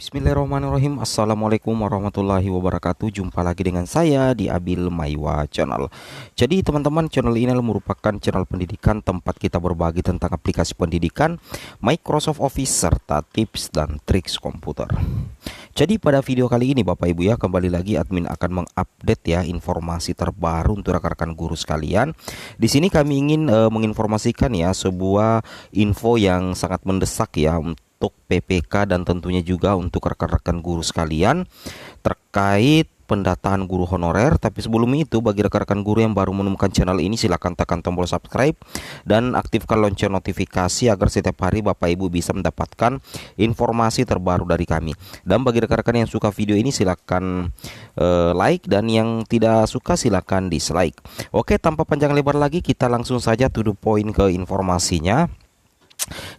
Bismillahirrahmanirrahim. Assalamualaikum warahmatullahi wabarakatuh. Jumpa lagi dengan saya di Abil Maiwa Channel. Jadi teman-teman, channel ini merupakan channel pendidikan tempat kita berbagi tentang aplikasi pendidikan, Microsoft Office, serta tips dan triks komputer. Jadi pada video kali ini Bapak Ibu ya, kembali lagi admin akan mengupdate ya informasi terbaru untuk rekan-rekan guru sekalian. Di sini kami ingin menginformasikan ya sebuah info yang sangat mendesak ya untuk PPK dan tentunya juga untuk rekan-rekan guru sekalian terkait pendataan guru honorer. Tapi sebelum itu, bagi rekan-rekan guru yang baru menemukan channel ini, silahkan tekan tombol subscribe dan aktifkan lonceng notifikasi agar setiap hari Bapak Ibu bisa mendapatkan informasi terbaru dari kami. Dan bagi rekan-rekan yang suka video ini, silahkan like, dan yang tidak suka silahkan dislike. Oke, tanpa panjang lebar lagi, kita langsung saja to the point ke informasinya.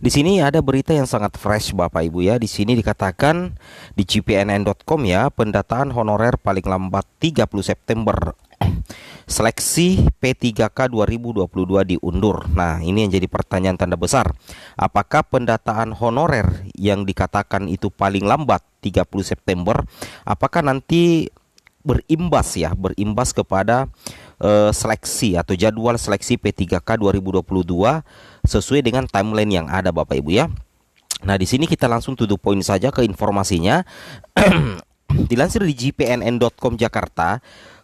Di sini ada berita yang sangat fresh Bapak Ibu ya. Di sini dikatakan di cpnn.com ya, pendataan honorer paling lambat 30 September. Seleksi P3K 2022 diundur. Nah, ini yang jadi pertanyaan tanda besar. Apakah pendataan honorer yang dikatakan itu paling lambat 30 September, apakah nanti berimbas kepada seleksi atau jadwal seleksi P3K 2022 sesuai dengan timeline yang ada Bapak Ibu ya. Nah, di sini kita langsung to the point saja ke informasinya. Dilansir di jpnn.com Jakarta,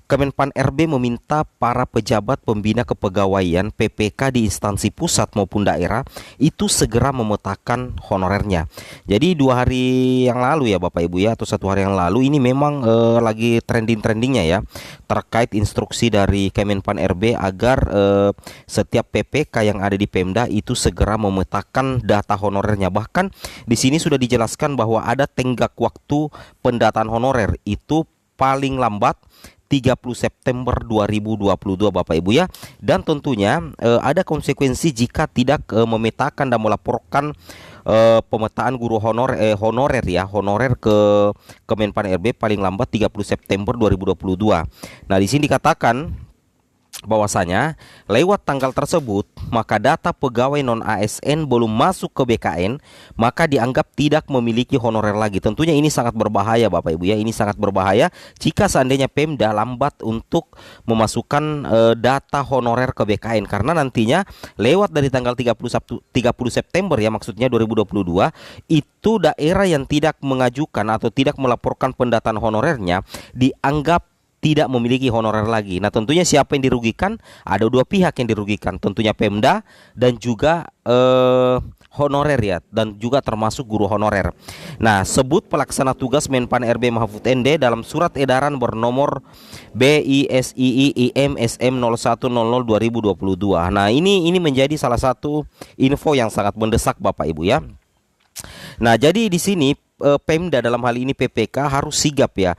Kemenpan RB meminta para pejabat pembina kepegawaian PPK di instansi pusat maupun daerah itu segera memetakan honorernya. Jadi 2 hari yang lalu ya Bapak Ibu ya, atau 1 hari yang lalu, ini memang lagi trending-trendingnya ya, terkait instruksi dari Kemenpan RB agar setiap PPK yang ada di Pemda itu segera memetakan data honorernya. Bahkan di sini sudah dijelaskan bahwa ada tenggat waktu pendataan honorer itu paling lambat 30 September 2022 Bapak Ibu ya. Dan tentunya ada konsekuensi jika tidak memetakan dan melaporkan pemetaan guru honorer ke Kemenpan RB paling lambat 30 September 2022. Nah, di sini dikatakan bahwasanya lewat tanggal tersebut maka data pegawai non ASN belum masuk ke BKN maka dianggap tidak memiliki honorer lagi. Tentunya ini sangat berbahaya Bapak Ibu ya. Ini sangat berbahaya jika seandainya Pemda lambat untuk memasukkan data honorer ke BKN, karena nantinya lewat dari tanggal 30 September ya, maksudnya 2022, itu daerah yang tidak mengajukan atau tidak melaporkan pendataan honorernya dianggap tidak memiliki honorer lagi. Nah, tentunya siapa yang dirugikan? Ada 2 pihak yang dirugikan, tentunya Pemda dan juga honorer ya, dan juga termasuk guru honorer. Nah, sebut pelaksana tugas Menpan RB Mahfud ND dalam surat edaran bernomor BISII IM SM 0100 2022. Nah, ini menjadi salah satu info yang sangat mendesak Bapak Ibu ya. Nah, jadi di sini Pemda dalam hal ini PPK harus sigap ya,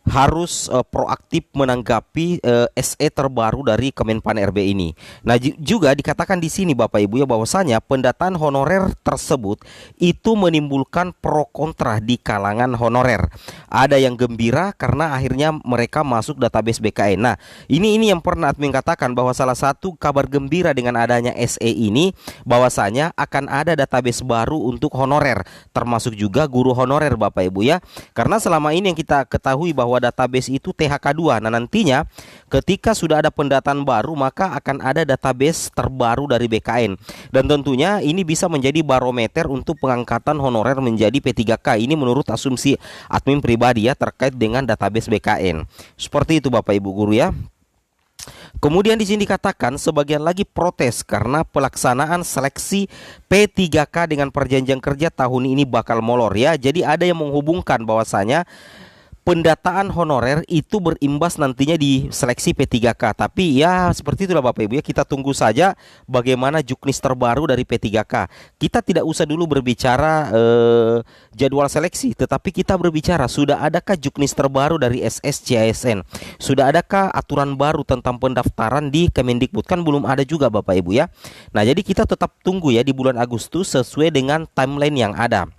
harus proaktif menanggapi SE terbaru dari Kemenpan RB ini. Nah, juga dikatakan di sini Bapak Ibu ya, bahwasanya pendataan honorer tersebut itu menimbulkan pro kontra di kalangan honorer. Ada yang gembira karena akhirnya mereka masuk database BKN. Nah, ini yang pernah admin katakan bahwa salah satu kabar gembira dengan adanya SE ini bahwasanya akan ada database baru untuk honorer, termasuk juga guru honorer Bapak Ibu ya. Karena selama ini yang kita ketahui bahwa database itu THK2. Nah, nantinya ketika sudah ada pendataan baru maka akan ada database terbaru dari BKN. Dan tentunya ini bisa menjadi barometer untuk pengangkatan honorer menjadi P3K. Ini menurut asumsi admin pribadi ya, terkait dengan database BKN. Seperti itu Bapak Ibu guru ya. Kemudian di sini dikatakan sebagian lagi protes karena pelaksanaan seleksi P3K dengan perjanjian kerja tahun ini bakal molor ya. Jadi ada yang menghubungkan bahwasanya pendataan honorer itu berimbas nantinya di seleksi P3K. Tapi ya seperti itulah Bapak Ibu ya, kita tunggu saja bagaimana juknis terbaru dari P3K. Kita tidak usah dulu berbicara jadwal seleksi, tetapi kita berbicara sudah adakah juknis terbaru dari SSCISN, sudah adakah aturan baru tentang pendaftaran di Kemendikbud. Kan belum ada juga Bapak Ibu ya. Nah, jadi kita tetap tunggu ya di bulan Agustus sesuai dengan timeline yang ada.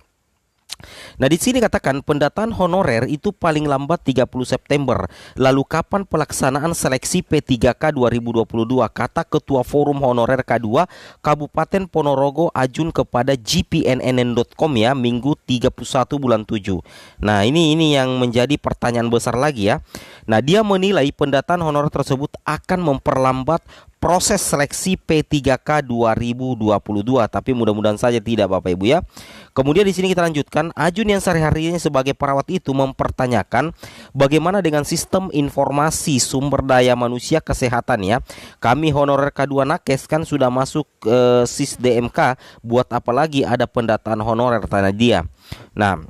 Nah, di sini katakan pendataan honorer itu paling lambat 30 September. Lalu kapan pelaksanaan seleksi P3K 2022? Kata Ketua Forum Honorer K2 Kabupaten Ponorogo Ajun kepada gpnn.com ya, Minggu 31 bulan 7. Nah, ini yang menjadi pertanyaan besar lagi ya. Nah, dia menilai pendataan honorer tersebut akan memperlambat proses seleksi P3K 2022, tapi mudah-mudahan saja tidak Bapak Ibu ya. Kemudian di sini kita lanjutkan, Ajun yang sehari-harinya sebagai perawat itu mempertanyakan bagaimana dengan sistem informasi sumber daya manusia kesehatan ya. Kami honorer K2 Nakes kan sudah masuk SIS DMK, buat apa lagi ada pendataan honorer, tanya dia. Nah,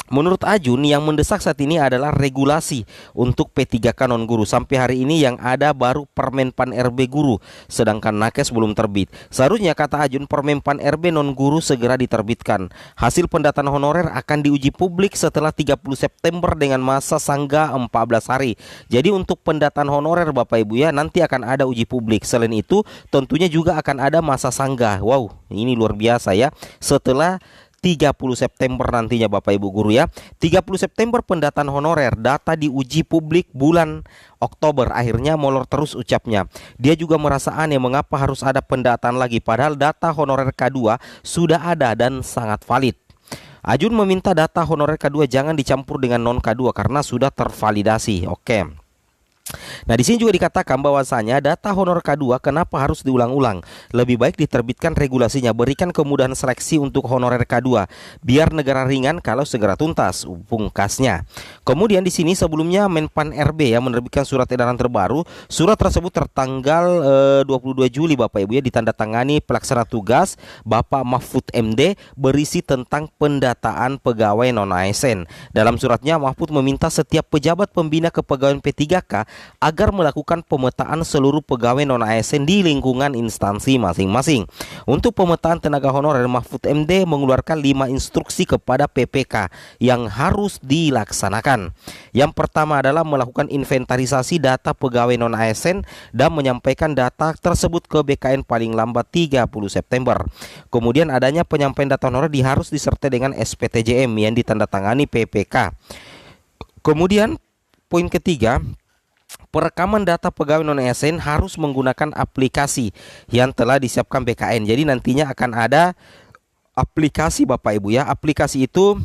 menurut Ajun yang mendesak saat ini adalah regulasi untuk P3K non guru. Sampai hari ini yang ada baru Permenpan RB guru, sedangkan Nakes belum terbit. Seharusnya kata Ajun Permenpan RB non guru segera diterbitkan. Hasil pendataan honorer akan diuji publik setelah 30 September dengan masa sanggah 14 hari. Jadi untuk pendataan honorer Bapak Ibu ya, nanti akan ada uji publik. Selain itu tentunya juga akan ada masa sanggah. Wow, ini luar biasa ya. Setelah 30 September nantinya Bapak Ibu guru ya. 30 September pendataan honorer, data diuji publik bulan Oktober. Akhirnya molor terus ucapnya. Dia juga merasa aneh mengapa harus ada pendataan lagi, padahal data honorer K2 sudah ada dan sangat valid. Ajun meminta data honorer K2 jangan dicampur dengan non K2 karena sudah tervalidasi. Oke. Nah, di sini juga dikatakan bahwasanya data honor K2 kenapa harus diulang-ulang? Lebih baik diterbitkan regulasinya, berikan kemudahan seleksi untuk honorer K2 biar negara ringan kalau segera tuntas, pungkasnya. Kemudian di sini sebelumnya Menpan RB ya menerbitkan surat edaran terbaru. Surat tersebut tertanggal 22 Juli Bapak Ibu ya, ditandatangani pelaksana tugas Bapak Mahfud MD, berisi tentang pendataan pegawai non ASN. Dalam suratnya Mahfud meminta setiap pejabat pembina kepegawaian P3K agar melakukan pemetaan seluruh pegawai non-ASN di lingkungan instansi masing-masing. Untuk pemetaan tenaga honorer, Mahfud MD mengeluarkan 5 instruksi kepada PPK yang harus dilaksanakan. Yang pertama adalah melakukan inventarisasi data pegawai non-ASN dan menyampaikan data tersebut ke BKN paling lambat 30 September. Kemudian adanya penyampaian data honorer harus disertai dengan SPTJM yang ditandatangani PPK. Kemudian poin ketiga, perekaman data pegawai non-ASN harus menggunakan aplikasi yang telah disiapkan BKN. Jadi nantinya akan ada aplikasi Bapak Ibu ya. Aplikasi itu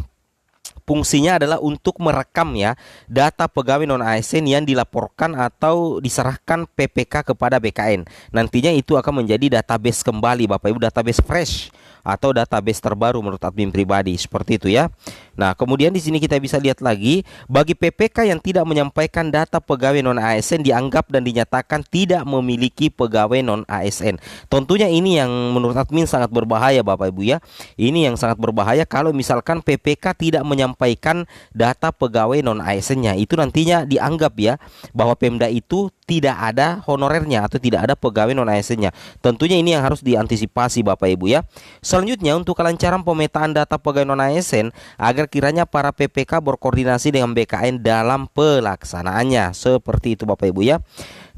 fungsinya adalah untuk merekam ya data pegawai non-ASN yang dilaporkan atau diserahkan PPK kepada BKN. Nantinya itu akan menjadi database kembali Bapak Ibu, database fresh atau database terbaru menurut admin pribadi, seperti itu ya. Nah, kemudian di sini kita bisa lihat lagi, bagi PPK yang tidak menyampaikan data pegawai non-ASN dianggap dan dinyatakan tidak memiliki pegawai non-ASN. Tentunya ini yang menurut admin sangat berbahaya Bapak Ibu ya. Ini yang sangat berbahaya kalau misalkan PPK tidak menyampaikan data pegawai non-ASN-nya. Itu nantinya dianggap ya bahwa Pemda itu tidak ada honorernya atau tidak ada pegawai non-ASN-nya. Tentunya ini yang harus diantisipasi Bapak Ibu ya. Selanjutnya untuk kelancaran pemetaan data pegawai non-ASN agar kiranya para PPK berkoordinasi dengan BKN dalam pelaksanaannya. Seperti itu Bapak Ibu ya.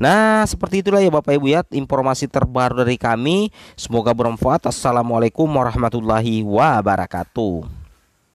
Nah, seperti itulah ya Bapak Ibu ya informasi terbaru dari kami. Semoga bermanfaat. Assalamualaikum warahmatullahi wabarakatuh.